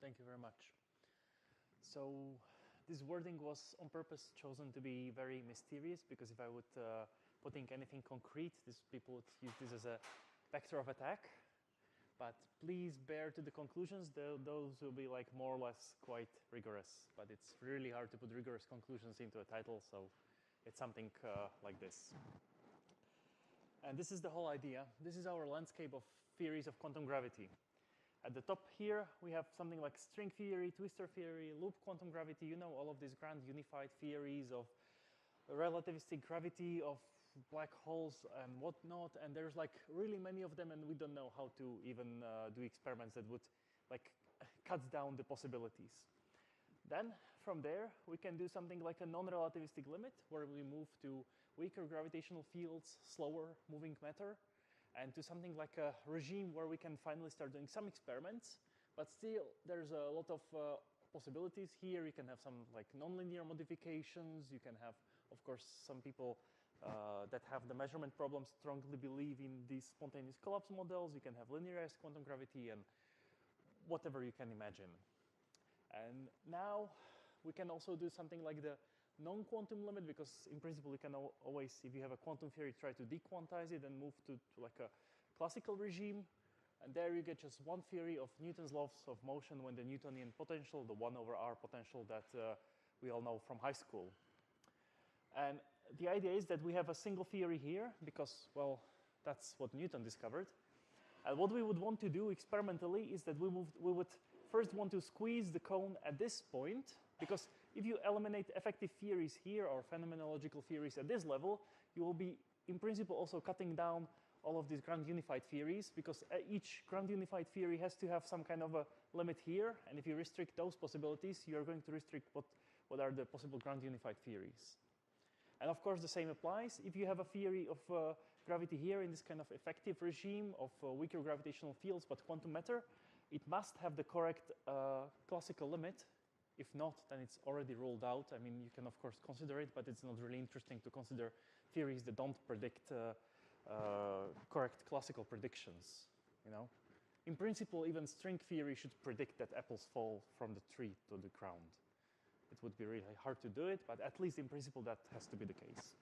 Thank you very much. So this wording was on purpose chosen to be very mysterious, because if I would put in anything concrete, people would use this as a vector of attack. But please bear to the conclusions. Those will be like more or less quite rigorous. But it's really hard to put rigorous conclusions into a title, so it's something like this. And this is the whole idea. This is our landscape of theories of quantum gravity. At the top here, we have something like string theory, twistor theory, loop quantum gravity. You know all of these grand unified theories of relativistic gravity, of black holes and whatnot. And there's like really many of them, and we don't know how to even do experiments that would like cut down the possibilities. Then from there, we can do something like a non-relativistic limit, where we move to weaker gravitational fields, slower moving matter, and to something like a regime where we can finally start doing some experiments. But still, there's a lot of possibilities here. You can have some like nonlinear modifications. You can have, of course, some people that have the measurement problem strongly believe in these spontaneous collapse models. You can have linearized quantum gravity and whatever you can imagine. And now we can also do something like the non-quantum limit, because in principle you can always, if you have a quantum theory, try to dequantize it and move to like a classical regime. And there you get just one theory of Newton's laws of motion when the Newtonian potential, the 1/r potential that we all know from high school. And the idea is that we have a single theory here because, well, that's what Newton discovered. And what we would want to do experimentally is that we would first want to squeeze the cone at this point, because if you eliminate effective theories here or phenomenological theories at this level, you will be, in principle, also cutting down all of these grand unified theories, because each grand unified theory has to have some kind of a limit here. And if you restrict those possibilities, you're going to restrict what are the possible grand unified theories. And of course, the same applies. If you have a theory of gravity here in this kind of effective regime of weaker gravitational fields, but quantum matter, it must have the correct classical limit. If not, then it's already ruled out. I mean, you can, of course, consider it, but it's not really interesting to consider theories that don't predict correct classical predictions, you know? In principle, even string theory should predict that apples fall from the tree to the ground. It would be really hard to do it, but at least in principle, that has to be the case.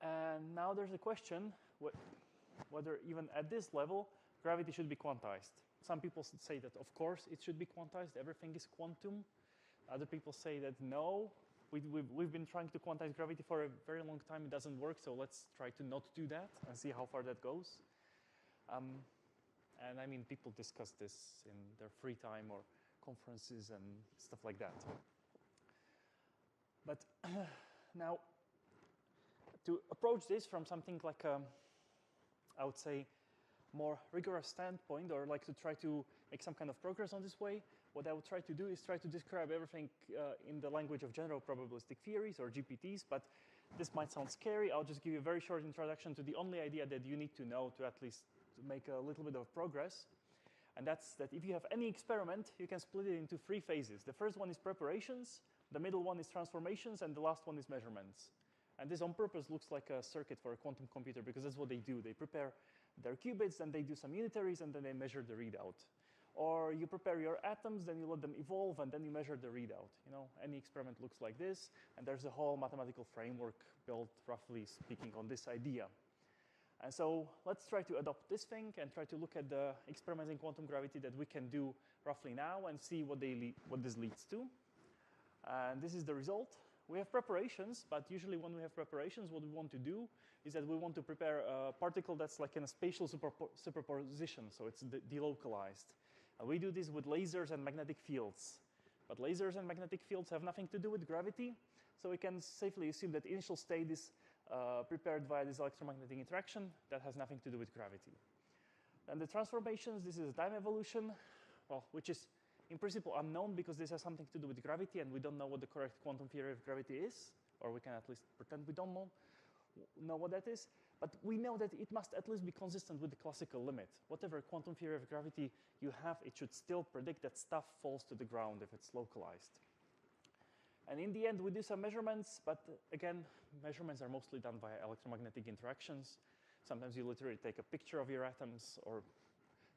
And now there's a question whether even at this level, gravity should be quantized. Some people say that, of course, it should be quantized. Everything is quantum. Other people say that, no, we've been trying to quantize gravity for a very long time. It doesn't work, so let's try to not do that and see how far that goes. And I mean, people discuss this in their free time or conferences and stuff like that. But now, to approach this from something like I would say, more rigorous standpoint, or like to try to make some kind of progress on this way, what I would try to do is try to describe everything in the language of general probabilistic theories, or GPTs, but this might sound scary. I'll just give you a very short introduction to the only idea that you need to know to at least make a little bit of progress. And that's that if you have any experiment, you can split it into 3 phases. The first one is preparations, the middle one is transformations, and the last one is measurements. And this on purpose looks like a circuit for a quantum computer, because that's what they do. They prepare their qubits, then they do some unitaries, and then they measure the readout. Or you prepare your atoms, then you let them evolve, and then you measure the readout. You know, any experiment looks like this, and there's a whole mathematical framework built, roughly speaking, on this idea. And so let's try to adopt this thing and try to look at the experiments in quantum gravity that we can do roughly now and see what this leads to. And this is the result. We have preparations, but usually when we have preparations, what we want to do is that we want to prepare a particle that's like in a spatial superposition, so it's delocalized. And we do this with lasers and magnetic fields. But lasers and magnetic fields have nothing to do with gravity, so we can safely assume that initial state is prepared via this electromagnetic interaction that has nothing to do with gravity. And the transformations, this is time evolution, well, which is in principle unknown because this has something to do with gravity, and we don't know what the correct quantum theory of gravity is, or we can at least pretend we don't know what that is. But we know that it must at least be consistent with the classical limit. Whatever quantum theory of gravity you have, it should still predict that stuff falls to the ground if it's localized. And in the end, we do some measurements, but again, measurements are mostly done via electromagnetic interactions. Sometimes you literally take a picture of your atoms or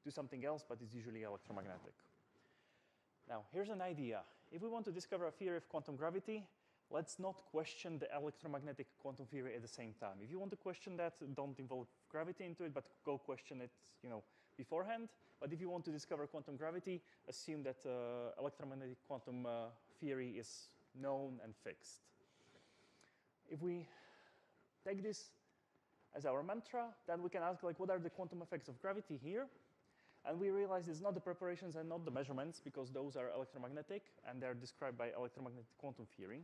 do something else, but it's usually electromagnetic. Now, here's an idea. If we want to discover a theory of quantum gravity, let's not question the electromagnetic quantum theory at the same time. If you want to question that, don't involve gravity into it, but go question it, beforehand. But if you want to discover quantum gravity, assume that electromagnetic quantum theory is known and fixed. If we take this as our mantra, then we can ask, like, what are the quantum effects of gravity here? And we realize it's not the preparations and not the measurements, because those are electromagnetic, and they're described by electromagnetic quantum theory.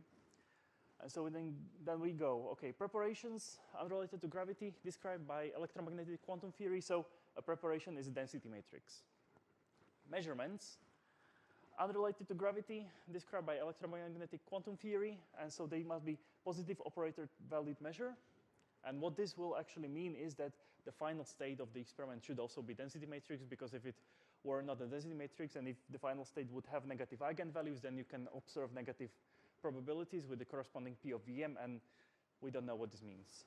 And so then we go, okay, preparations unrelated to gravity described by electromagnetic quantum theory. So a preparation is a density matrix. Measurements unrelated to gravity described by electromagnetic quantum theory. And so they must be positive operator valid measure. And what this will actually mean is that the final state of the experiment should also be density matrix, because if it were not a density matrix and if the final state would have negative eigenvalues, then you can observe negative probabilities with the corresponding P of Vm, and we don't know what this means.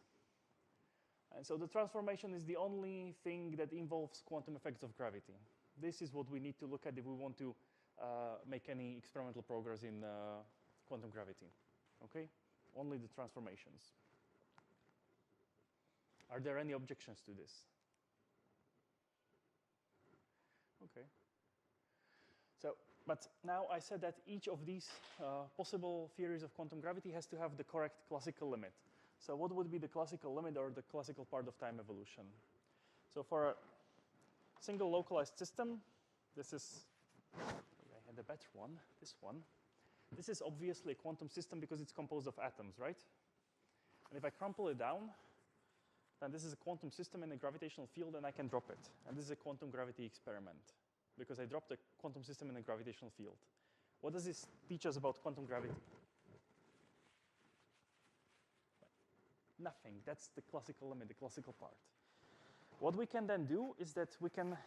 And so the transformation is the only thing that involves quantum effects of gravity. This is what we need to look at if we want to make any experimental progress in quantum gravity. Okay? Only the transformations. Are there any objections to this? Okay. So, but now I said that each of these possible theories of quantum gravity has to have the correct classical limit. So what would be the classical limit or the classical part of time evolution? So for a single localized system, this is, I had a better one, this one. This is obviously a quantum system because it's composed of atoms, right? And if I crumple it down, then this is a quantum system in a gravitational field, and I can drop it. And this is a quantum gravity experiment, because I dropped a quantum system in a gravitational field. What does this teach us about quantum gravity? Nothing. That's the classical limit, the classical part. What we can then do is that we can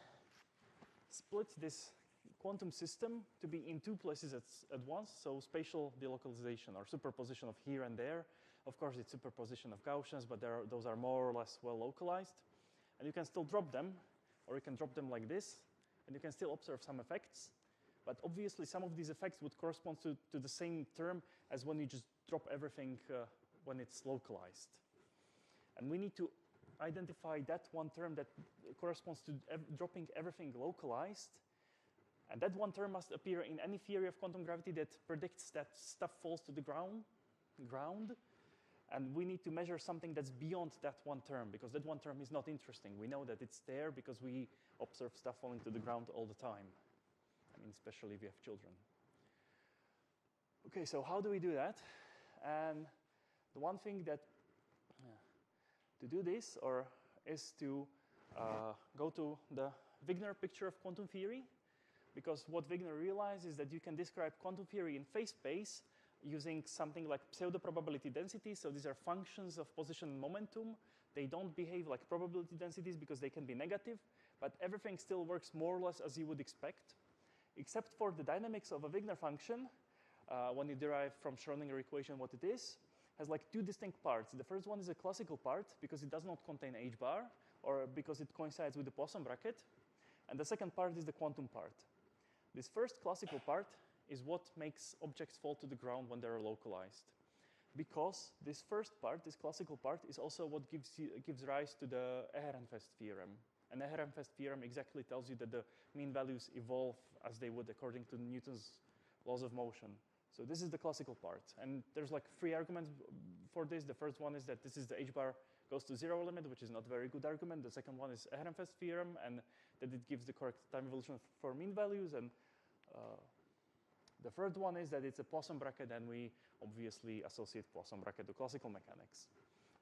split this quantum system to be in two places at once, so spatial delocalization or superposition of here and there. Of course, it's superposition of Gaussians, but those are more or less well localized. And you can still drop them, or you can drop them like this, and you can still observe some effects. But obviously, some of these effects would correspond to the same term as when you just drop everything when it's localized. And we need to identify that one term that corresponds to dropping everything localized. And that one term must appear in any theory of quantum gravity that predicts that stuff falls to the ground. And we need to measure something that's beyond that one term, because that one term is not interesting. We know that it's there because we observe stuff falling to the ground all the time. I mean, especially if you have children. Okay, so how do we do that? And the one thing that to do this is to go to the Wigner picture of quantum theory, because what Wigner realized is that you can describe quantum theory in phase space using something like pseudo-probability density. So these are functions of position and momentum. They don't behave like probability densities because they can be negative, but everything still works more or less as you would expect, except for the dynamics of a Wigner function, when you derive from Schrödinger equation what it is, has like two distinct parts. The first one is a classical part because it does not contain h bar, or because it coincides with the Poisson bracket. And the second part is the quantum part. This first classical part is what makes objects fall to the ground when they're localized. Because this first part, this classical part, is also what gives rise to the Ehrenfest theorem. And the Ehrenfest theorem exactly tells you that the mean values evolve as they would according to Newton's laws of motion. So this is the classical part. And there's like three arguments for this. The first one is that this is the h bar goes to zero limit, which is not a very good argument. The second one is Ehrenfest theorem, and that it gives the correct time evolution for mean values. And the third one is that it's a Poisson bracket, and we obviously associate Poisson bracket to classical mechanics.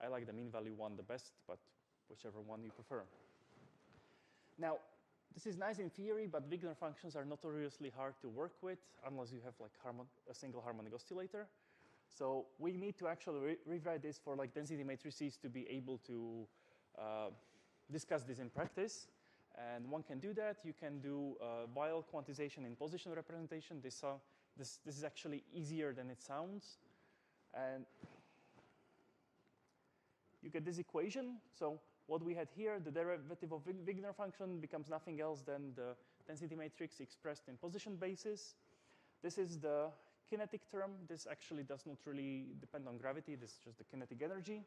I like the mean value one the best, but whichever one you prefer. Now, this is nice in theory, but Wigner functions are notoriously hard to work with unless you have like a single harmonic oscillator. So we need to actually rewrite this for like density matrices to be able to discuss this in practice. And one can do that. You can do Weyl quantization in position representation. This is actually easier than it sounds. And you get this equation. So what we had here, the derivative of Wigner function becomes nothing else than the density matrix expressed in position basis. This is the kinetic term. This actually does not really depend on gravity. This is just the kinetic energy.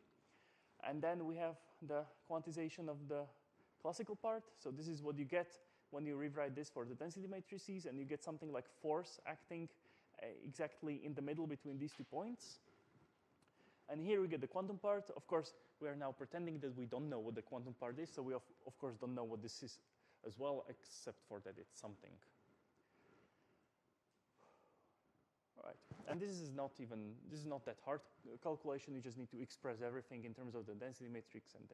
And then we have the quantization of the classical part. So this is what you get when you rewrite this for the density matrices, and you get something like force acting exactly in the middle between these 2 points. And here we get the quantum part. Of course, we are now pretending that we don't know what the quantum part is, so we of course don't know what this is as well, except for that it's something. All right, and this is not that hard calculation. You just need to express everything in terms of the density matrix, and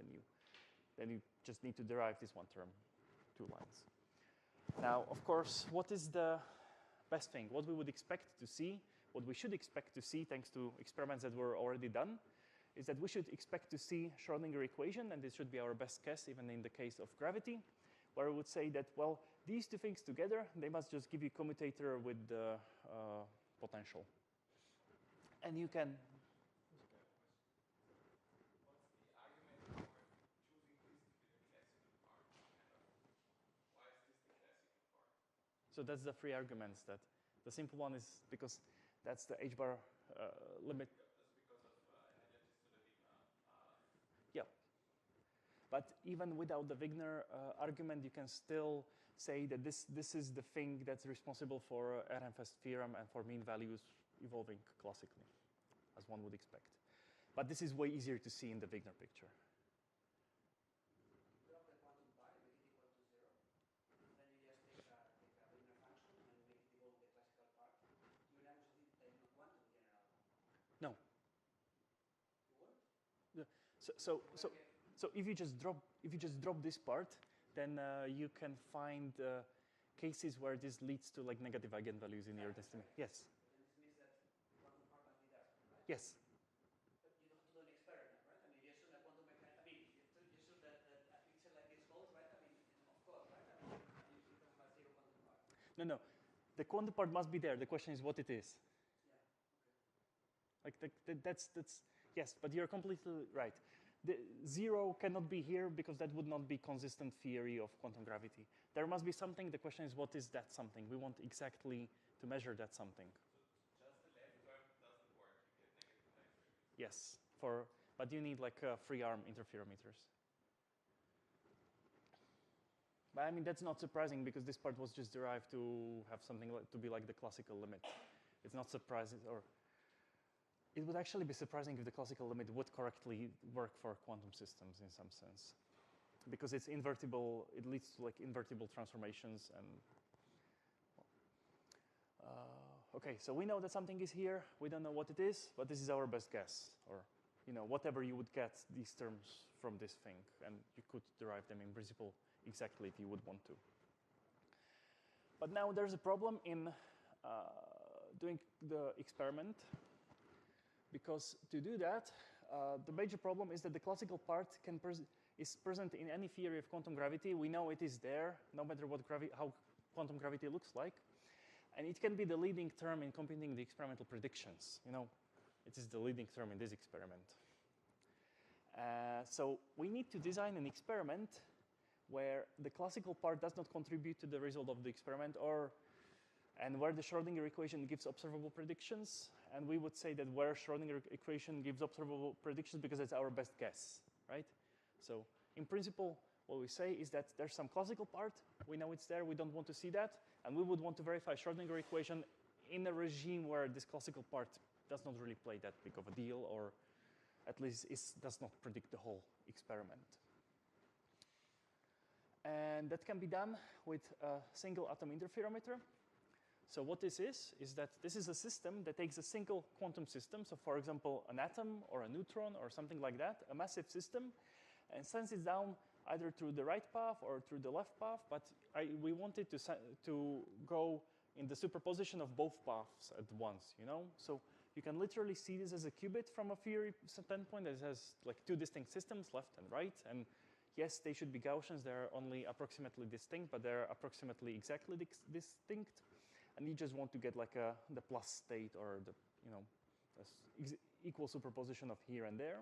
then you just need to derive this one term, 2 lines. Now, of course, what is the best thing? What we would expect to see, what we should expect to see, thanks to experiments that were already done, is that we should expect to see Schrödinger equation, and this should be our best guess, even in the case of gravity, where we would say that, well, these 2 things together, they must just give you a commutator with the potential. And you can... What's the argument for choosing this to be the classical part? Why is this the classical part? So that's the 3 arguments. That the simple one is because that's the h-bar limit. That's because of energies to the Wigner. Yeah. But even without the Wigner argument, you can still say that this is the thing that's responsible for Ehrenfest theorem and for mean values evolving classically, as one would expect. But this is way easier to see in the Wigner picture. Drop the quantum part and make it equal to 0. Then you just take a Wigner function and make it equal to the classical part. You now see that you don't want to in general. No. You won't? Yeah. So if you just drop this part, then you can find cases where this leads to like negative eigenvalues in your destiny. Yes. Then this means that quantum part must be there, right? Yes. But you don't have to do an experiment, right? I mean, you assume that quantum mechanics. I mean, you assume that a picture like this holds, right? I mean, of course, right? I mean, you don't have 0 quantum part. No. The quantum part must be there. The question is what it is. Yeah. Okay. Like that's yes, but you're completely right. The 0 cannot be here because that would not be consistent theory of quantum gravity. There must be something. The question is what is that something? We want exactly to measure that something. So just the left term doesn't work. You get negative eigenvalues. Yes, but you need like 3-arm interferometers. But I mean that's not surprising because this part was just derived to have something to be like the classical limit. It's not surprising, or it would actually be surprising if the classical limit would correctly work for quantum systems in some sense, because it's invertible. It leads to like invertible transformations and. Okay, so we know that something is here. We don't know what it is, but this is our best guess, or whatever you would get these terms from this thing, and you could derive them in principle exactly if you would want to. But now there's a problem in doing the experiment. Because to do that, the major problem is that the classical part is present in any theory of quantum gravity. We know it is there, no matter how quantum gravity looks like. And it can be the leading term in computing the experimental predictions. It is the leading term in this experiment. So we need to design an experiment where the classical part does not contribute to the result of the experiment, and where the Schrödinger equation gives observable predictions. And we would say that where Schrödinger equation gives observable predictions because it's our best guess, right? So in principle, what we say is that there's some classical part. We know it's there. We don't want to see that. And we would want to verify Schrödinger equation in a regime where this classical part does not really play that big of a deal, or at least does not predict the whole experiment. And that can be done with a single atom interferometer. So what this is that this is a system that takes a single quantum system, so for example, an atom or a neutron or something like that, a massive system, and sends it down either through the right path or through the left path, but we wanted to go in the superposition of both paths at once, So you can literally see this as a qubit from a theory standpoint that has like 2 distinct systems, left and right, and yes, they should be Gaussians. They're only approximately distinct, but they're approximately exactly distinct. And you just want to get like the plus state, or the equal superposition of here and there.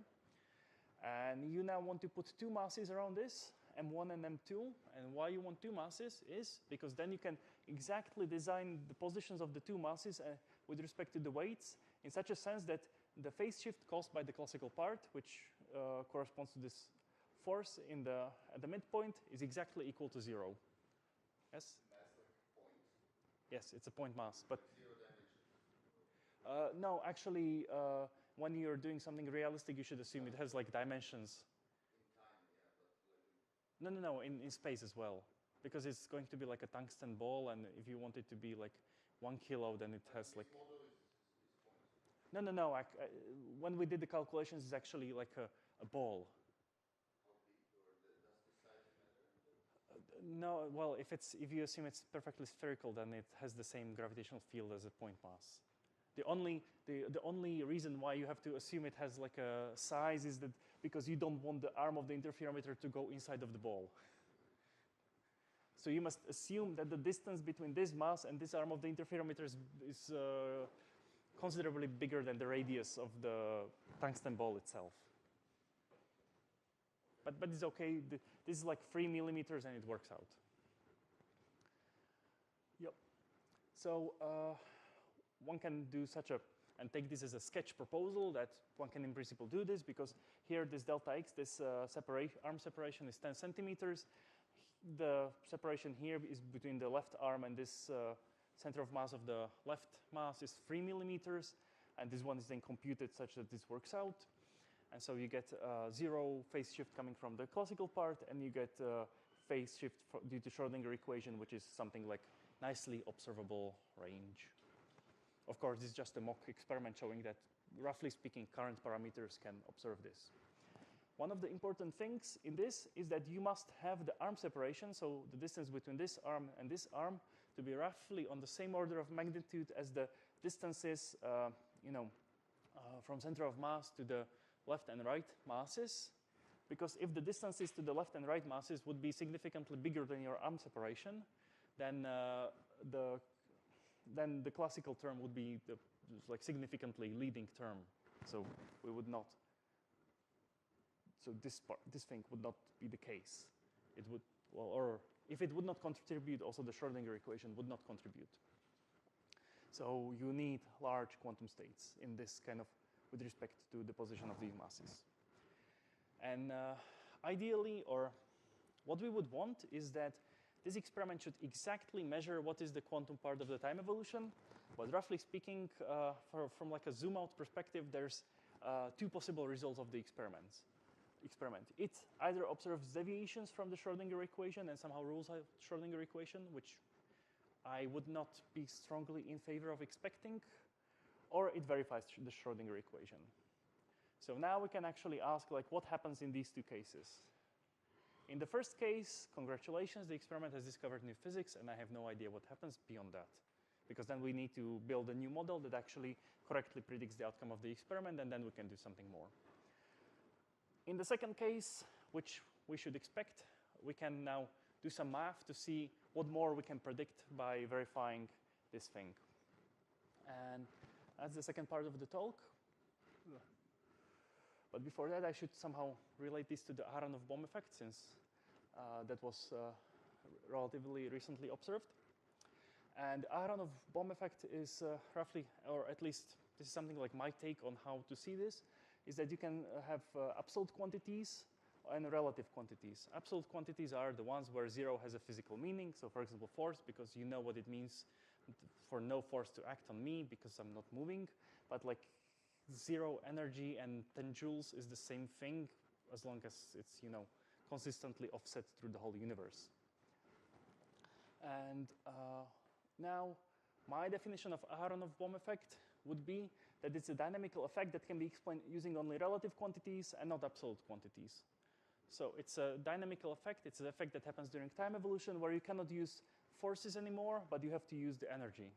And you now want to put 2 masses around this, M1 and M2. And why you want two masses is because then you can exactly design the positions of the two masses with respect to the weights in such a sense that the phase shift caused by the classical part, which corresponds to this force at the midpoint, is exactly equal to 0. Yes? Mass like a point. Yes, it's a point mass. But Zero dimensions. no, actually, when you're doing something realistic, you should assume it has like dimensions. In time, yeah, but like No, in space as well. Because it's going to be like a tungsten ball, and if you want it to be like 1 kilo, then it has like... this model is point. No. When we did the calculations, it's actually like a ball. How big, or does the size matter? No, well, if you assume it's perfectly spherical, then it has the same gravitational field as a point mass. The only reason why you have to assume it has like a size is that because you don't want the arm of the interferometer to go inside of the ball. So you must assume that the distance between this mass and this arm of the interferometer is considerably bigger than the radius of the tungsten ball itself. But it's okay. This is like 3 millimeters, and it works out. Yep. So one can do and take this as a sketch proposal that one can in principle do this, because here this delta x, this arm separation is 10 centimeters. The separation here is between the left arm and this center of mass of the left mass is 3 millimeters, and this one is then computed such that this works out. And so you get 0 phase shift coming from the classical part, and you get phase shift due to Schrödinger equation, which is something like nicely observable range. Of course, this is just a mock experiment showing that, roughly speaking, current parameters can observe this. One of the important things in this is that you must have the arm separation, so the distance between this arm and this arm, to be roughly on the same order of magnitude as the distances, from center of mass to the left and right masses. Because if the distances to the left and right masses would be significantly bigger than your arm separation, then the classical term would be like significantly leading term. So we would not. So this thing would not be the case. It would, or if it would not contribute, also the Schrödinger equation would not contribute. So you need large quantum states in this kind of, with respect to the position of these masses. And ideally, or what we would want is that this experiment should exactly measure what is the quantum part of the time evolution. But roughly speaking, from like a zoom-out perspective, there's two possible results of the experiment. It either observes deviations from the Schrödinger equation and somehow rules out Schrödinger equation, which I would not be strongly in favor of expecting, or it verifies the Schrödinger equation. So now we can actually ask, like, what happens in these two cases? In the first case, congratulations, the experiment has discovered new physics, and I have no idea what happens beyond that. Because then we need to build a new model that actually correctly predicts the outcome of the experiment, and then we can do something more. In the second case, which we should expect, we can now do some math to see what more we can predict by verifying this thing. And that's the second part of the talk. But before that, I should somehow relate this to the Aharonov-Bohm effect, since that was relatively recently observed. And Aharonov-Bohm effect is roughly, or at least this is something like my take on how to see this, is that you can have absolute quantities and relative quantities. Absolute quantities are the ones where 0 has a physical meaning. So for example, force, because you know what it means for no force to act on me because I'm not moving. But like 0 energy and 10 joules is the same thing as long as it's, consistently offset through the whole universe. And now my definition of Aharonov-Bohm effect would be that it's a dynamical effect that can be explained using only relative quantities and not absolute quantities. So it's a dynamical effect. It's an effect that happens during time evolution where you cannot use forces anymore, but you have to use the energy.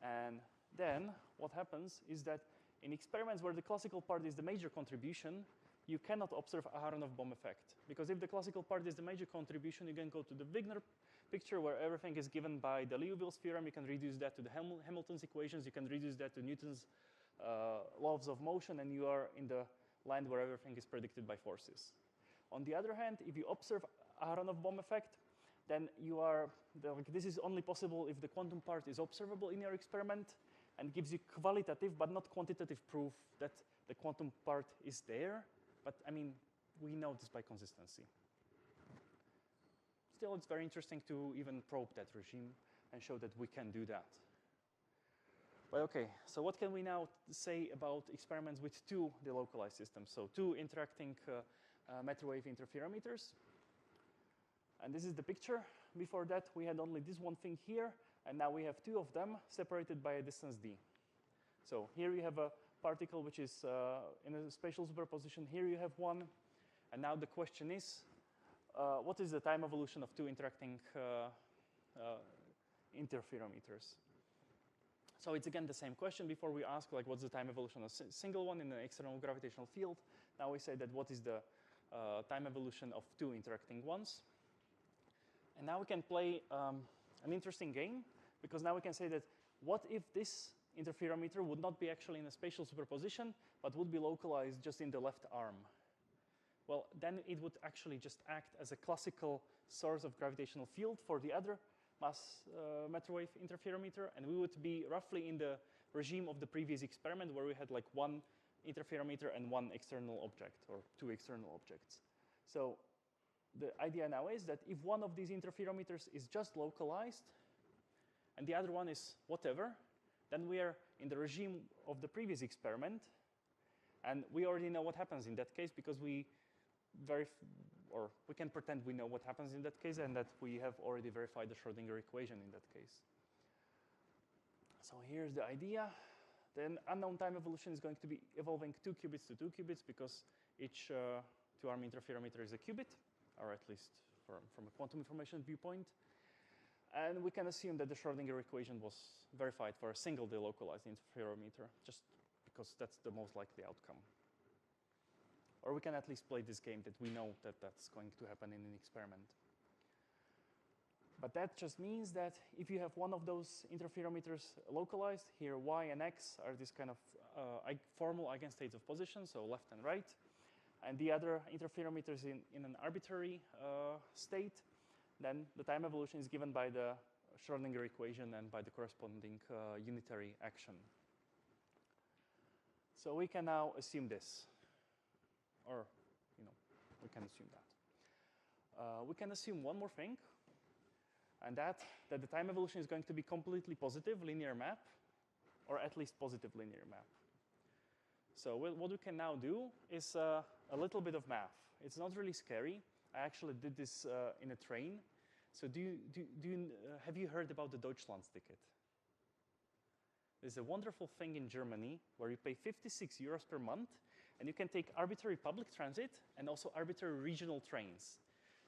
And then what happens is that in experiments where the classical part is the major contribution, you cannot observe Aharonov-Bohm effect. Because if the classical part is the major contribution, you can go to the Wigner picture where everything is given by the Liouville's theorem. You can reduce that to the Hamilton's equations. You can reduce that to Newton's laws of motion, and you are in the land where everything is predicted by forces. On the other hand, if you observe Aharonov-Bohm effect, then this is only possible if the quantum part is observable in your experiment and gives you qualitative but not quantitative proof that the quantum part is there. But I mean, we know this by consistency. Still, it's very interesting to even probe that regime and show that we can do that. But okay, so what can we now say about experiments with two delocalized systems? So two interacting matter wave interferometers. And this is the picture. Before that, we had only this one thing here, and now we have two of them separated by a distance d. So here you have a particle which is in a spatial superposition. Here you have one. And now the question is, what is the time evolution of two interacting interferometers? So it's again the same question. Before we ask, like, what's the time evolution of a single one in an external gravitational field? Now we say that what is the time evolution of two interacting ones? And now we can play an interesting game, because now we can say that what if this interferometer would not be actually in a spatial superposition, but would be localized just in the left arm? Well, then it would actually just act as a classical source of gravitational field for the other mass matter wave interferometer, and we would be roughly in the regime of the previous experiment where we had like one interferometer and one external object, or two external objects. So the idea now is that if one of these interferometers is just localized and the other one is whatever, then we are in the regime of the previous experiment, and we already know what happens in that case because we can pretend we know what happens in that case and that we have already verified the Schrödinger equation in that case. So here's the idea. Then unknown time evolution is going to be evolving 2 qubits to 2 qubits because each two-arm interferometer is a qubit, or at least from a quantum information viewpoint. And we can assume that the Schrödinger equation was verified for a single delocalized interferometer, just because that's the most likely outcome. Or we can at least play this game that we know that that's going to happen in an experiment. But that just means that if you have one of those interferometers localized, here y and x are this kind of formal eigenstates of position, so left and right, and the other interferometers in an arbitrary state, then the time evolution is given by the Schrödinger equation and by the corresponding unitary action. So we can now assume this, or we can assume that. We can assume one more thing, and that the time evolution is going to be completely positive linear map, or at least positive linear map. So what we can now do is a little bit of math. It's not really scary. I actually did this in a train. So have you heard about the Deutschlandticket? There's a wonderful thing in Germany where you pay 56 euros per month, and you can take arbitrary public transit and also arbitrary regional trains.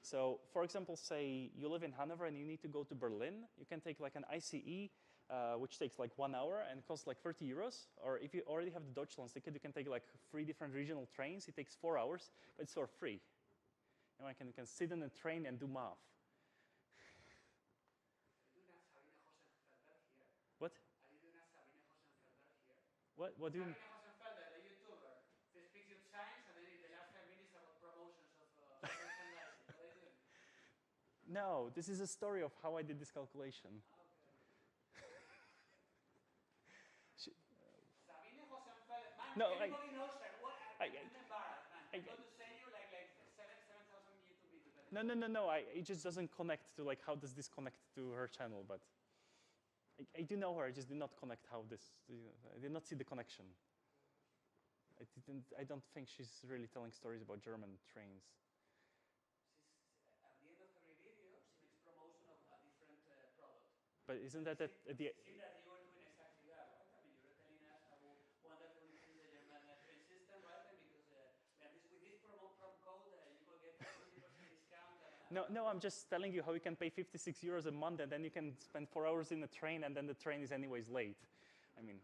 So, for example, say you live in Hanover and you need to go to Berlin, you can take like an ICE, which takes like 1 hour and costs like 30 euros. Or if you already have the Deutschlandticket, you can take like 3 different regional trains. It takes 4 hours, but it's for free. And you can sit in a train and do math. What? Are you doing a Sabine Hosenfelder here? What do you mean? Sabine Hosenfelder, the YouTuber, who speaks you science and then in the last 5 minutes about promotions of merchandising. What are you doing? No, this is a story of how I did this calculation. Okay. Sabine Hosenfelder, man, No, everybody knows her. What? I'm embarrassed, man. I'm going to send you like 7,000 YouTube videos. No. It just doesn't connect to like how does this connect to her channel, but I do know her. I just did not connect how this. I did not see the connection. I don't think she's really telling stories about German trains. At the end of every video, she makes promotion of a different product. But isn't that at the? It seems that you were doing exactly that, right? I mean, you were telling us about wonderfully in the German train system, right? And because with this promo code, you could get 20% discount. No, I'm just telling you how you can pay 56 euros a month and then you can spend 4 hours in the train and then the train is anyways late. I mean,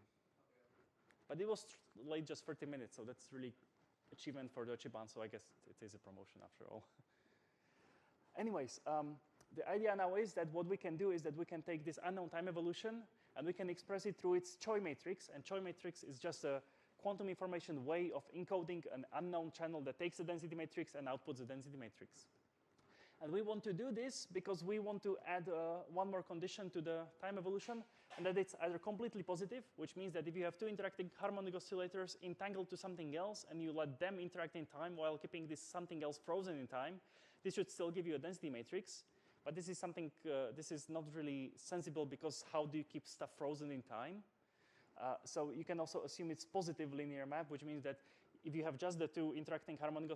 but it was late just 30 minutes, so that's really achievement for Deutsche Bahn, so I guess it is a promotion after all. Anyways, the idea now is that what we can do is that we can take this unknown time evolution and we can express it through its Choi matrix, and Choi matrix is just a quantum information way of encoding an unknown channel that takes a density matrix and outputs a density matrix. And we want to do this because we want to add one more condition to the time evolution, and that it's either completely positive, which means that if you have two interacting harmonic oscillators entangled to something else and you let them interact in time while keeping this something else frozen in time, this should still give you a density matrix. But this is something, this is not really sensible, because how do you keep stuff frozen in time? So you can also assume it's positive linear map, which means that if you have just the two interacting harmonic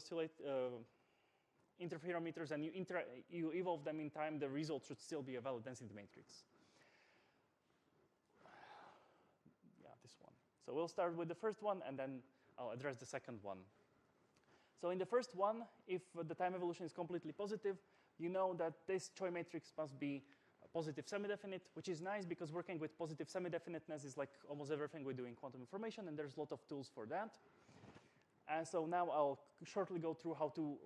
interferometers and you evolve them in time, the result should still be a valid density matrix. Yeah, this one. So we'll start with the first one, and then I'll address the second one. So in the first one, if the time evolution is completely positive, you know that this Choi matrix must be a positive semi-definite, which is nice because working with positive semi-definiteness is like almost everything we do in quantum information, and there's a lot of tools for that. And so now I'll shortly go through how to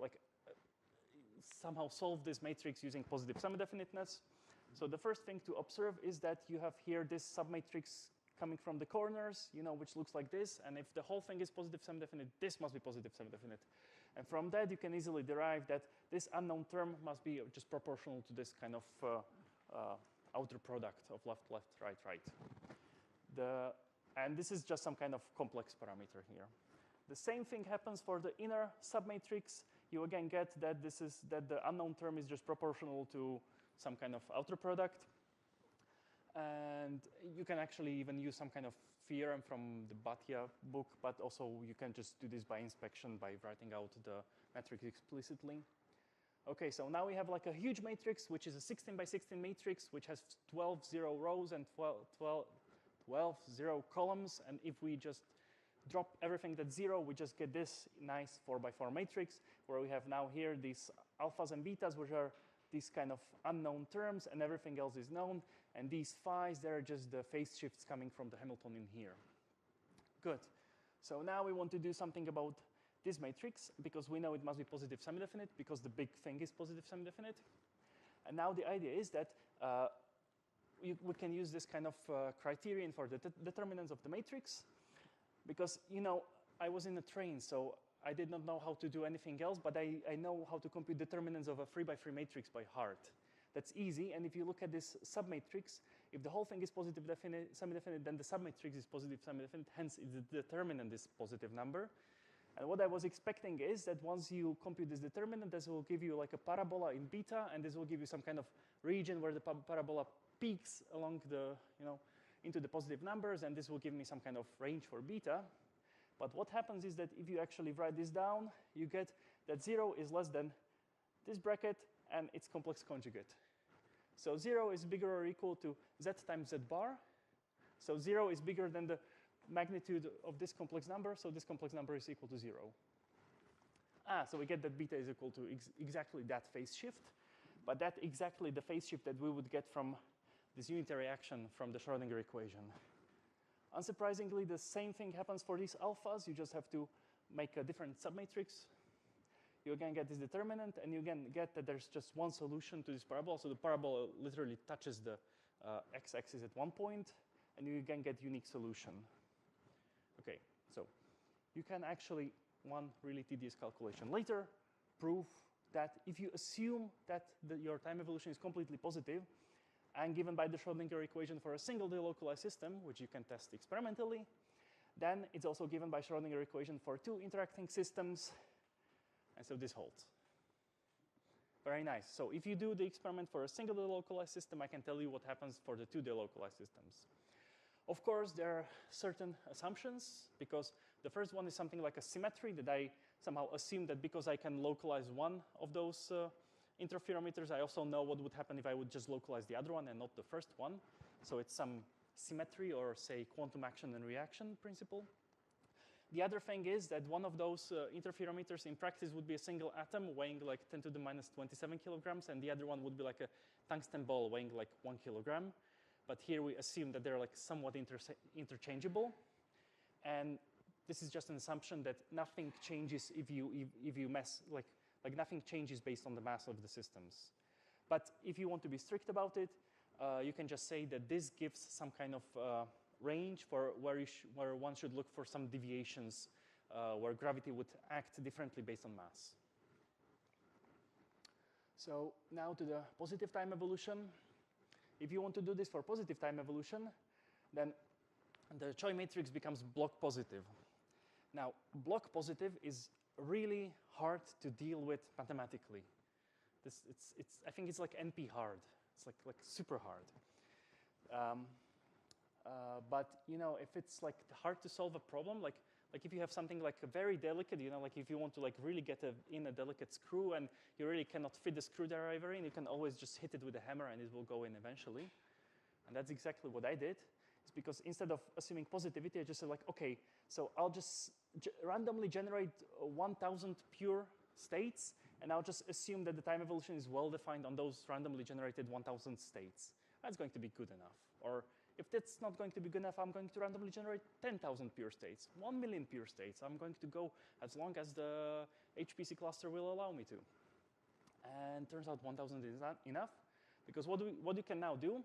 somehow solve this matrix using positive semi-definiteness. So the first thing to observe is that you have here this submatrix coming from the corners, which looks like this. And if the whole thing is positive semi-definite, this must be positive semi-definite. And from that, you can easily derive that this unknown term must be just proportional to this kind of outer product of left, left, right, right. And this is just some kind of complex parameter here. The same thing happens for the inner submatrix. You again get that the unknown term is just proportional to some kind of outer product. And you can actually even use some kind of theorem from the Bhatia book, but also you can just do this by inspection by writing out the matrix explicitly. Okay, so now we have like a huge matrix, which is a 16 by 16 matrix, which has 12 zero rows and 12 zero columns. And if we just drop everything that's zero, we just get this nice 4 by 4 matrix, where we have now here these alphas and betas, which are these kind of unknown terms, and everything else is known. And these phi's, they're just the phase shifts coming from the Hamiltonian here. Good. So now we want to do something about this matrix, because we know it must be positive semi-definite, because the big thing is positive semi-definite. And now the idea is that we can use this kind of criterion for the determinants of the matrix, because, I was in a train, so I did not know how to do anything else, but I know how to compute determinants of a 3 by 3 matrix by heart. That's easy, and if you look at this submatrix, if the whole thing is positive semi-definite, then the submatrix is positive semi-definite, hence the determinant is positive number. And what I was expecting is that once you compute this determinant, this will give you like a parabola in beta, and this will give you some kind of region where the parabola peaks along the, into the positive numbers, and this will give me some kind of range for beta. But what happens is that if you actually write this down, you get that 0 is less than this bracket and its complex conjugate. So 0 is bigger or equal to z times z bar. So 0 is bigger than the magnitude of this complex number, so this complex number is equal to 0. So we get that beta is equal to exactly that phase shift, but that's exactly the phase shift that we would get from this unitary action from the Schrödinger equation. Unsurprisingly, the same thing happens for these alphas. You just have to make a different submatrix. You again get this determinant, and you again get that there's just one solution to this parabola. So the parabola literally touches the x-axis at one point, and you again get unique solution. Okay, so you can actually, one really tedious calculation later, prove that if you assume that your time evolution is completely positive, and given by the Schrödinger equation for a single delocalized system, which you can test experimentally, then it's also given by Schrödinger equation for two interacting systems, and so this holds. Very nice. So if you do the experiment for a single delocalized system, I can tell you what happens for the two delocalized systems. Of course, there are certain assumptions, because the first one is something like a symmetry, that I somehow assume that because I can localize one of those interferometers, I also know what would happen if I would just localize the other one and not the first one. So it's some symmetry, or say quantum action and reaction principle. The other thing is that one of those interferometers in practice would be a single atom weighing like 10 to the minus 27 kilograms, and the other one would be like a tungsten ball weighing like 1 kilogram. But here we assume that they're like somewhat interchangeable. And this is just an assumption that nothing changes if you mess, like nothing changes based on the mass of the systems. But if you want to be strict about it, you can just say that this gives some kind of range for where one should look for some deviations where gravity would act differently based on mass. So now to the positive time evolution. If you want to do this for positive time evolution, then the Choi matrix becomes block positive. Now, block positive is really hard to deal with mathematically. I think it's like NP hard. It's like super hard. But you know, if it's like hard to solve a problem, like if you have something like very delicate, you know, like if you want to like really get in a delicate screw and you really cannot fit the screwdriver in, you can always just hit it with a hammer and it will go in eventually. And that's exactly what I did. It's because instead of assuming positivity, I just said like, okay, so I'll just randomly generate 1,000 pure states, and I'll just assume that the time evolution is well defined on those randomly generated 1,000 states. That's going to be good enough. Or if that's not going to be good enough, I'm going to randomly generate 10,000 pure states, 1 million pure states. I'm going to go as long as the HPC cluster will allow me to. And turns out 1,000 is not enough, because what you can now do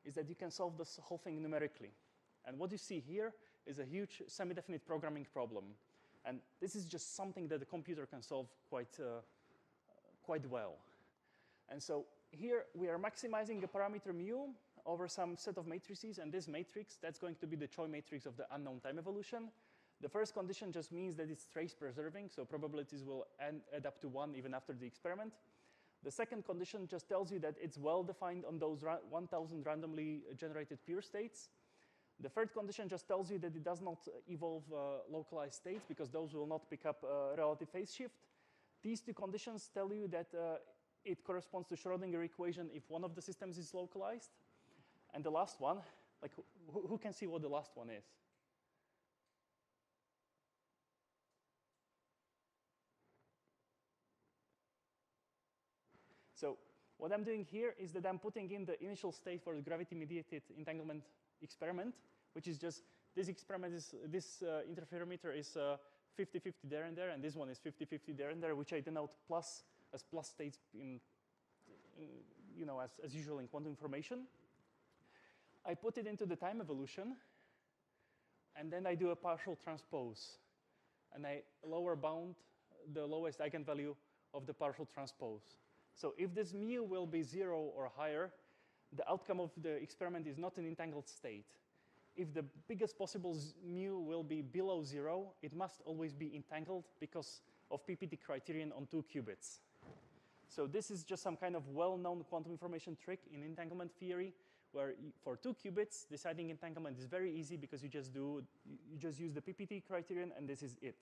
is that you can solve this whole thing numerically. And what you see here is a huge semi-definite programming problem. And this is just something that the computer can solve quite well. And so here we are maximizing a parameter mu over some set of matrices, and this matrix, that's going to be the Choi matrix of the unknown time evolution. The first condition just means that it's trace preserving, so probabilities will add up to 1 even after the experiment. The second condition just tells you that it's well defined on those 1,000 randomly generated pure states. The third condition just tells you that it does not evolve localized states, because those will not pick up relative phase shift. These two conditions tell you that it corresponds to Schrödinger equation if one of the systems is localized. And the last one, like who can see what the last one is? So what I'm doing here is that I'm putting in the initial state for the gravity-mediated entanglement experiment, which is just this experiment is this interferometer is 50-50 there and there, and this one is 50-50 there and there, which I denote plus as plus states in you know, as usual in quantum information. I put it into the time evolution, and then I do a partial transpose, and I lower bound the lowest eigenvalue of the partial transpose. So if this mu will be 0 or higher, the outcome of the experiment is not an entangled state. If the biggest possible mu will be below 0, it must always be entangled because of PPT criterion on 2 qubits. So this is just some kind of well-known quantum information trick in entanglement theory, where for 2 qubits, deciding entanglement is very easy because you just use the PPT criterion, and this is it.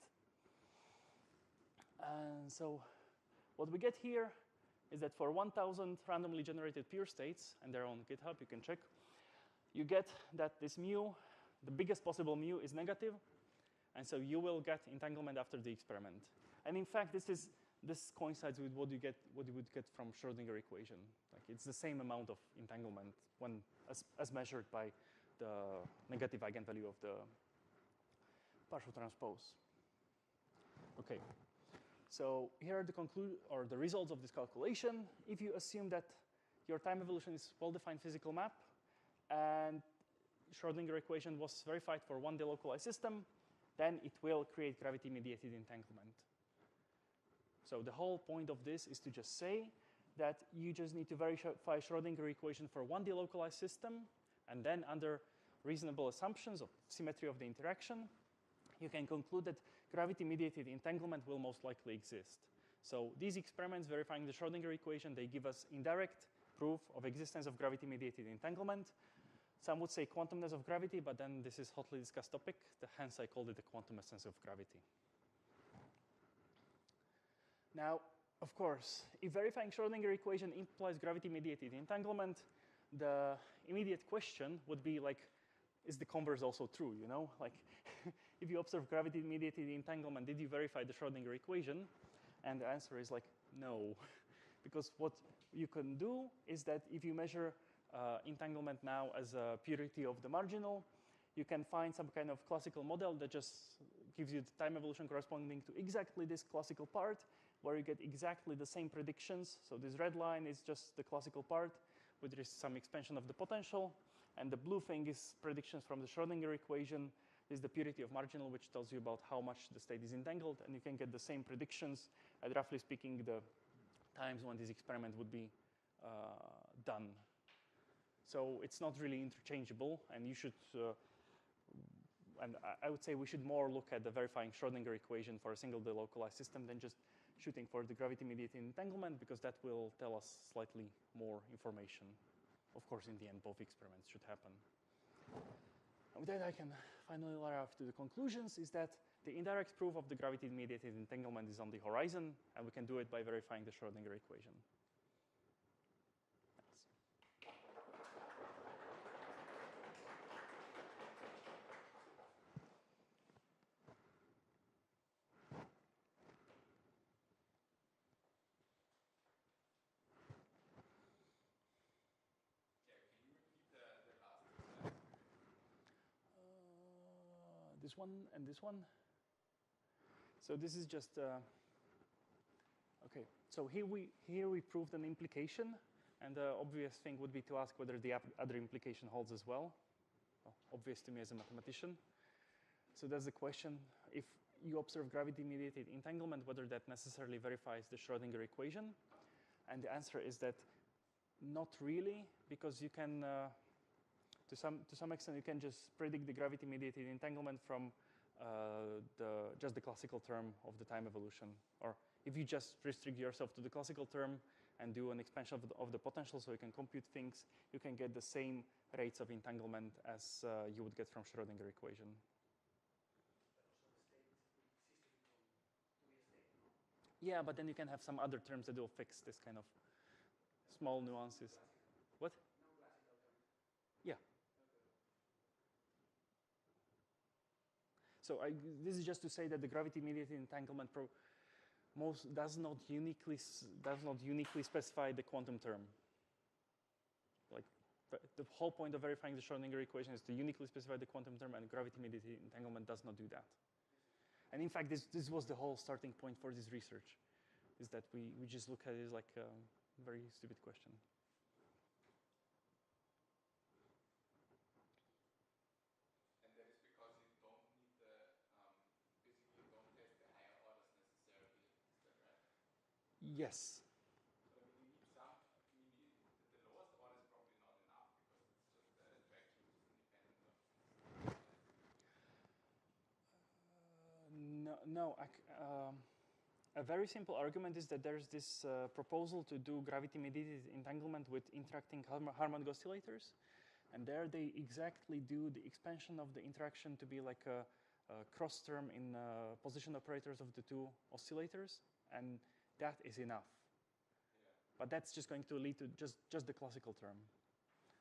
And so what we get here is that for 1,000 randomly generated pure states, and they're on GitHub, you can check, you get that this mu, the biggest possible mu, is negative, and so you will get entanglement after the experiment. And in fact, this coincides with what you would get from Schrödinger equation. Like it's the same amount of entanglement as measured by the negative eigenvalue of the partial transpose. Okay. So here are the results of this calculation. If you assume that your time evolution is well-defined physical map, and Schrödinger equation was verified for one delocalized system, then it will create gravity-mediated entanglement. So the whole point of this is to just say that you just need to verify Schrödinger equation for one delocalized system, and then under reasonable assumptions of symmetry of the interaction, you can conclude that gravity-mediated entanglement will most likely exist. So these experiments verifying the Schrödinger equation, they give us indirect proof of existence of gravity-mediated entanglement. Some would say quantumness of gravity, but then this is hotly discussed topic, hence I called it the quantum essence of gravity. Now, of course, if verifying Schrödinger equation implies gravity-mediated entanglement, the immediate question would be like, is the converse also true, you know? Like, if you observe gravity-mediated entanglement, did you verify the Schrödinger equation? And the answer is like, no. Because what you can do is that if you measure entanglement now as a purity of the marginal, you can find some kind of classical model that just gives you the time evolution corresponding to exactly this classical part, where you get exactly the same predictions. So this red line is just the classical part with some expansion of the potential. And the blue thing is predictions from the Schrödinger equation. This is the purity of marginal, which tells you about how much the state is entangled. And you can get the same predictions at, roughly speaking, the times when this experiment would be done. So it's not really interchangeable, and you should, and I would say we should more look at the verifying Schrödinger equation for a single delocalized system than just shooting for the gravity-mediated entanglement, because that will tell us slightly more information. Of course, in the end, both experiments should happen. And with that, I can finally arrive to the conclusions, is that the indirect proof of the gravity-mediated entanglement is on the horizon, and we can do it by verifying the Schrödinger equation. Thanks. Yeah, can you repeat the last two slides? This one and this one. So this is just, okay. So here we proved an implication, and the obvious thing would be to ask whether the other implication holds as well. Well, obvious to me as a mathematician. So that's the question. If you observe gravity-mediated entanglement, whether that necessarily verifies the Schrödinger equation. And the answer is that not really, because you can, to some extent, you can just predict the gravity-mediated entanglement from just the classical term of the time evolution. Or if you just restrict yourself to the classical term and do an expansion of the potential so you can compute things, you can get the same rates of entanglement as you would get from Schrödinger equation. But also the state will cease to be a state, no? Yeah, but then you can have some other terms that will fix this kind of small nuances. What? No classical terms. Yeah. Okay. So this is just to say that the gravity-mediated entanglement does not uniquely specify the quantum term. Like the whole point of verifying the Schrödinger equation is to uniquely specify the quantum term, and gravity-mediated entanglement does not do that. And in fact, this was the whole starting point for this research, is that we just look at it as like a very stupid question. And that is because you don't need the, basically you don't test the higher orders necessarily, is that right? Yes. But I mean, you need some, I mean, the lowest order is probably not enough because it's just the attraction which is independent of this. No. A very simple argument is that there's this proposal to do gravity-mediated entanglement with interacting harmonic oscillators. And there they exactly do the expansion of the interaction to be like a cross term in position operators of the two oscillators. And that is enough. Yeah. But that's just going to lead to just the classical term.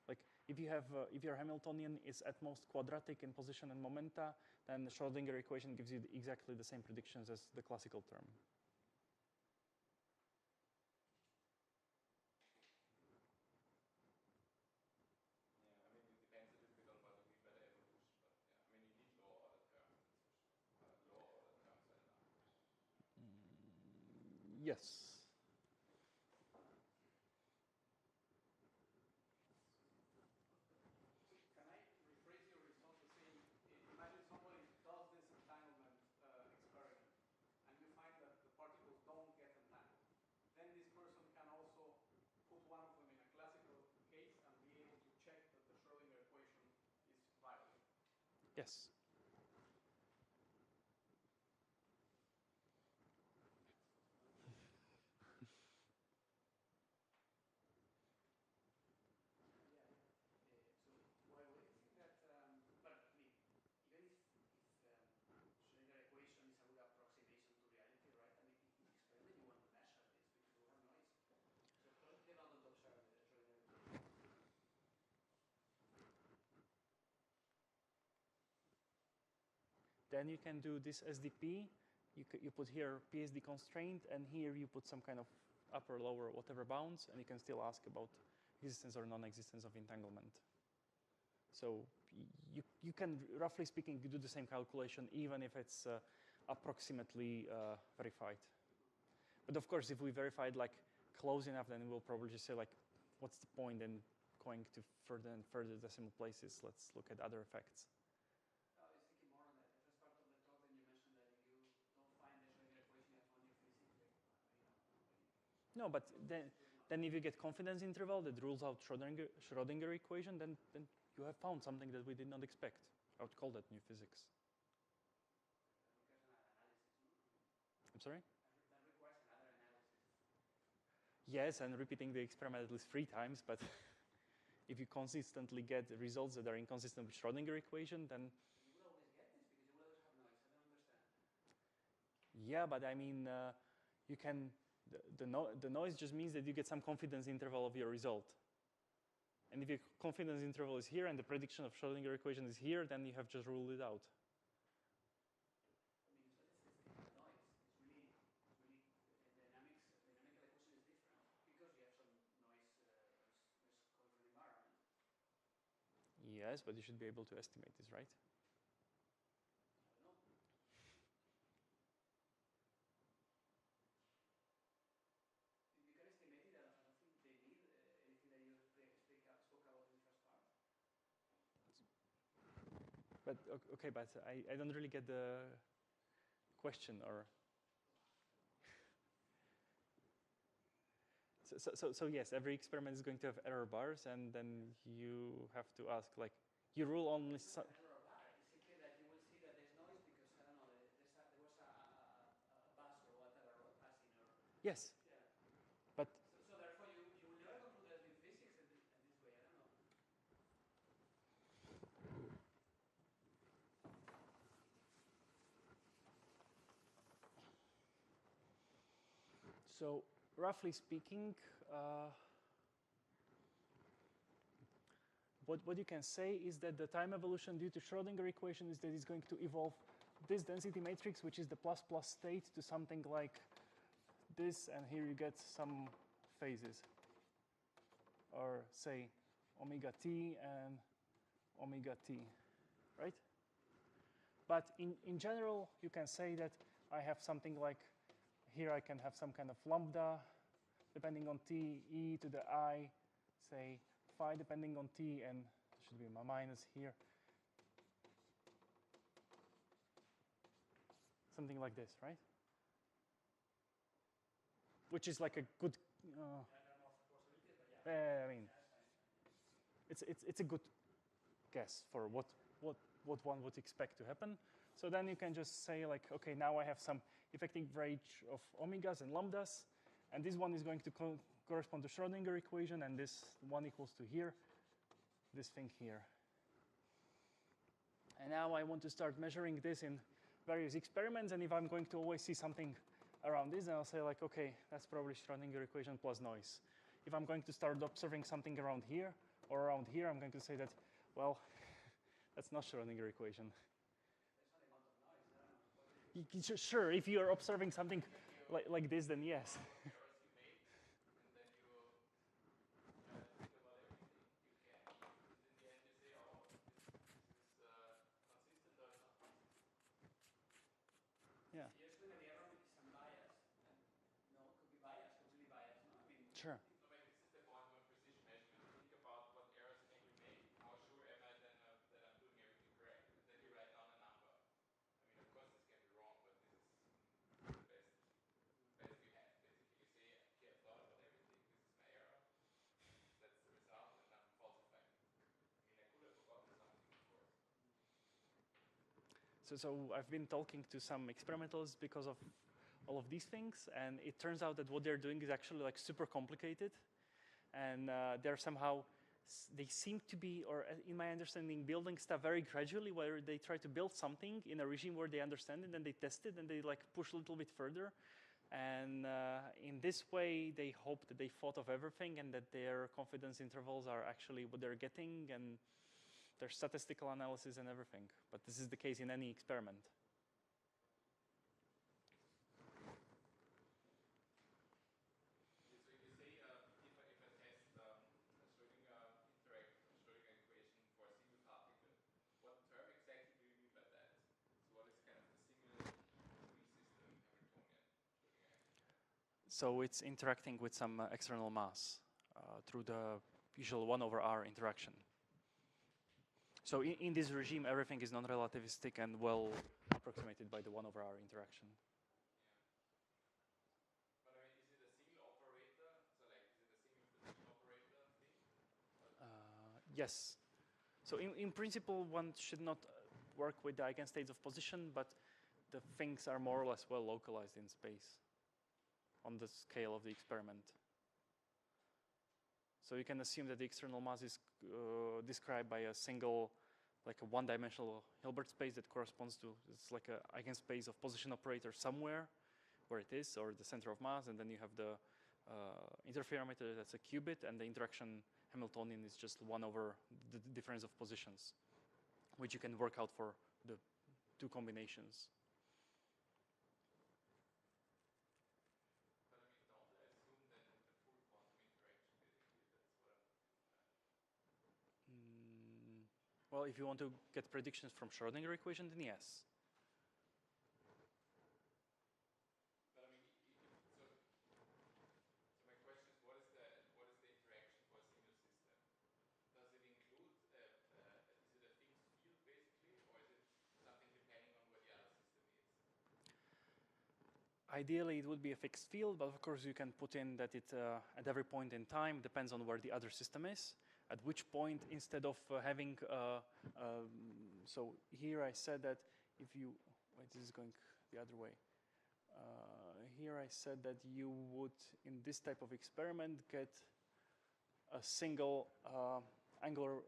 Like if your Hamiltonian is at most quadratic in position and momenta, then the Schrödinger equation gives you exactly the same predictions as the classical term. Yeah, I mean, it depends a little bit on what you mean by the evolution, but yeah, I mean, you need lower order terms, that's for sure. Lower order terms are enough. Yes. So can I rephrase your response to saying, imagine somebody does this entanglement experiment, and you find that the particles don't get entangled. Then this person can also put one of them in a classical case and be able to check that the Schrödinger equation is viable. Yes. So why do you think that, well, I mean, even if Schrödinger equation is a good approximation to reality, right? I mean, in the experiment you want to measure this because we have noise. So how did they not observe the Schrödinger equation? Then you can do this SDP. You put here PSD constraint, and here you put some kind of upper, lower, whatever bounds, and you can still ask about existence or non-existence of entanglement. So you can, roughly speaking, do the same calculation even if it's approximately verified. But of course, if we verified like close enough, then we'll probably just say like, what's the point in going to further and further decimal places, let's look at other effects. I was thinking more on that. The first part of the talk, then you mentioned that if you don't find the Schrödinger equation, you have found your physics. No, but then if you get confidence interval that rules out Schrödinger equation, then you have found something that we did not expect. I would call that new physics. I'm sorry? That requires another analysis. Yes, and repeating the experiment at least 3 times, but if you consistently get results that are inconsistent with Schrödinger equation, then... You will always get this because you will always have noise. I don't understand. Yeah, but I mean, you can... The noise just means that you get some confidence interval of your result. And if your confidence interval is here and the prediction of Schrödinger equation is here, then you have just ruled it out. I mean, it's noise. It's really the dynamical equation is different because you have some noise coming from the environment. Yes, but you should be able to estimate this, right? I don't know. If you can estimate it, I don't think they need anything that you spoke about in the first part. But okay, but I don't really get the question, or so yes, every experiment is going to have error bars, and then you have to ask, like, you rule only some. Error bar. It's simply that you will see that there's noise because I don't know. There was a bus or whatever passing or. Yes. Yeah. But So therefore you will never conclude that in physics in this way. I don't know. so roughly speaking, what you can say is that the time evolution due to Schrödinger equation is that it's going to evolve this density matrix, which is the plus plus state, to something like this, and here you get some phases, or say omega t and omega t, right? But in general, you can say that I have something like, here I can have some kind of lambda, depending on t, e to the I, say phi depending on t, and there should be my minus here. Something like this, right? Which is like a good, I mean, it's a good guess for what one would expect to happen. So then you can just say, like, okay, now I have some effective range of omegas and lambdas, and this one is going to correspond to Schrödinger equation, and this one equals to here, this thing here. And now I want to start measuring this in various experiments, and if I'm going to always see something around this, then I'll say, like, okay, that's probably Schrödinger equation plus noise. If I'm going to start observing something around here or around here, I'm going to say that, well, that's not Schrödinger equation. Sure, if you're observing something like this, then yes. Errors you made, and then you think about everything you can, and in the end you say, oh, this is consistent or it's not consistent. Yeah. You're explaining the error with some bias. No, it could be biased, completely biased. No, I mean. Sure. No, but this is the point when precision measurement. Think about what errors can you make. How sure am I then that I'm doing everything correct? And then you write down a number. I mean, of course, this can be wrong, but this is the best you have. Basically, you say, okay, I thought about everything. This is my error. That's the result, and I'm falsifying. I mean, I could have forgotten something, of course. So I've been talking to some experimentalists because of all of these things, and it turns out that what they're doing is actually like super complicated, and they're somehow, they seem to be, or in my understanding, building stuff very gradually, where they try to build something in a regime where they understand it, and they test it, and they like push a little bit further, and in this way they hope that they thought of everything and that their confidence intervals are actually what they're getting, and their statistical analysis and everything. But this is the case in any experiment. So if you say, if I test a Schrödinger equation for a single particle, what term exactly do you mean by that? So what is kind of the single system Hamiltonian Schrödinger? So it's interacting with some external mass through the usual 1/r interaction. So in this regime, everything is non-relativistic and well approximated by the 1/r interaction. But I mean, is it a single operator? So like, is it a single position operator thing? Yes. So in principle, one should not work with the eigenstates of position, but the things are more or less well localized in space on the scale of the experiment. So you can assume that the external mass is described by a single, like a one-dimensional Hilbert space that corresponds to, it's like an eigenspace of position operator somewhere where it is, or the center of mass, and then you have the interferometer that's a qubit, and the interaction Hamiltonian is just 1/the difference of positions, which you can work out for the two combinations. But I mean, don't I assume then the full quantum interaction basically? That's what I'm Well, if you want to get predictions from Schrödinger equation, then yes. But I mean, so my question is, what is the interaction for a single system? Does it include is it a fixed field basically, or is it something depending on where the other system is? Ideally, it would be a fixed field, but of course you can put in that it at every point in time depends on where the other system is. At which point, instead of having, so here I said that if you, wait, this is going the other way. Here I said that you would, in this type of experiment, get a single angular,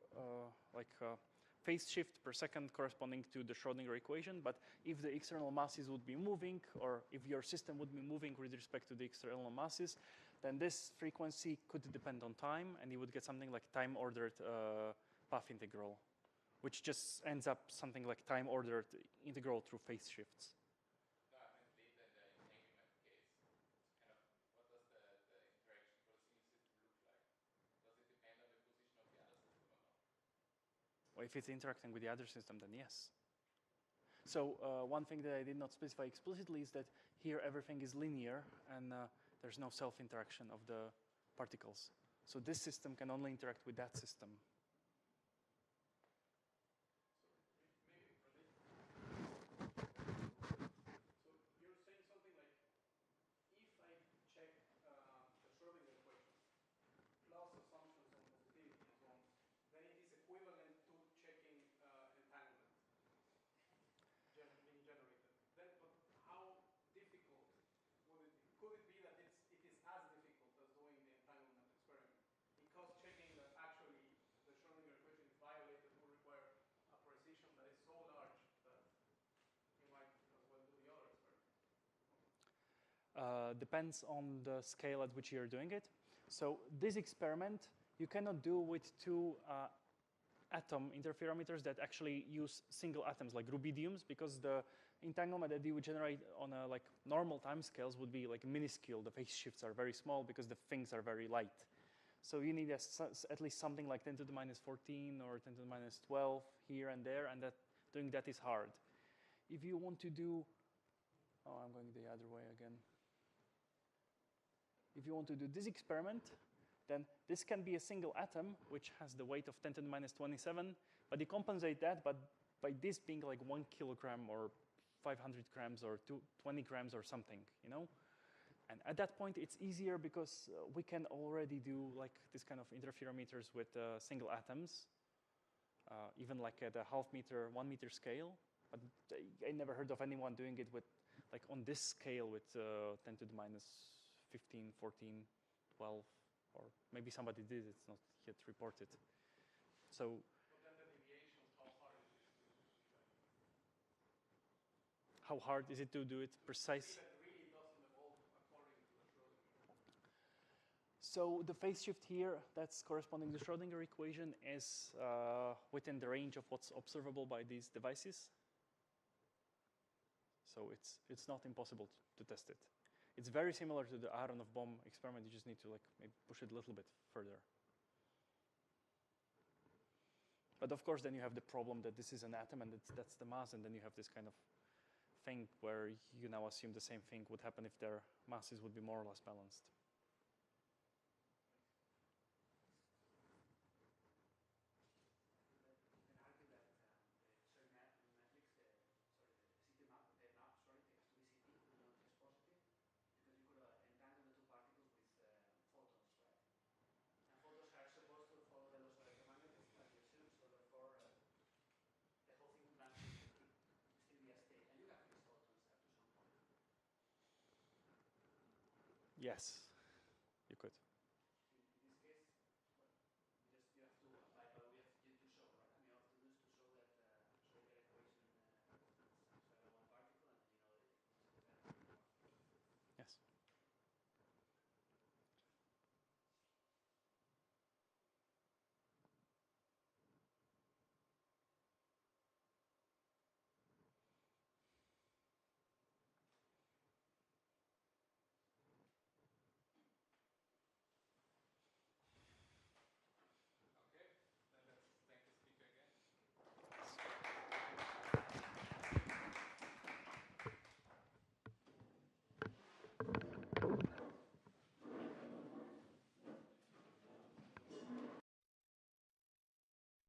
phase shift per second corresponding to the Schrödinger equation. But if the external masses would be moving, or if your system would be moving with respect to the external masses, then this frequency could depend on time, and you would get something like time-ordered path integral, which just ends up something like time-ordered integral through phase shifts. No, I meant later in the entanglement case. It's kind of, what does the interaction for a single system look like? Does it depend on the position of the other system or not? Well, if it's interacting with the other system, then yes. So one thing that I did not specify explicitly is that here everything is linear, and there's no self-interaction of the particles. So this system can only interact with that system. So maybe for this, so you're saying something like, if I check the Schrödinger equations plus assumptions on positivity and so on, then it is equivalent to checking entanglement being generated. Then, but how difficult would it be? Could it be that it is as difficult as doing the entanglement experiment? Because checking that actually the Schrödinger equation is violated will require a precision that is so large that you might as well do the other experiment. Depends on the scale at which you're doing it. So this experiment you cannot do with two atom interferometers that actually use single atoms like rubidiums, because the entanglement that you would generate on a like normal time scales would be like minuscule. The phase shifts are very small because the things are very light. So you need at least something like 10 to the minus 14 or 10 to the minus 12 here and there, and doing that is hard. If you want to do, oh, I'm going the other way again. If you want to do this experiment, then this can be a single atom, which has the weight of 10 to the minus 27, but you compensate that by this being like 1 kilogram or 500 grams or 20 grams or something, you know? And at that point, it's easier because we can already do like this kind of interferometers with single atoms, even like at a half meter, 1 meter scale. But I never heard of anyone doing it with like on this scale with 10 to the minus 15, 14, 12, or maybe somebody did, it's not yet reported. So, But then the deviations, how hard is it to check? how hard is it to do it precise? That really doesn't evolve according to the Schrödinger. So the phase shift here, that's corresponding to the Schrödinger equation, is within the range of what's observable by these devices. So it's not impossible to test it. It's very similar to the Aharonov-Bohm experiment. You just need to like maybe push it a little bit further. But of course, then you have the problem that this is an atom and that's the mass, and then you have this kind of thing where you now assume the same thing would happen if their masses would be more or less balanced. Yes, you could.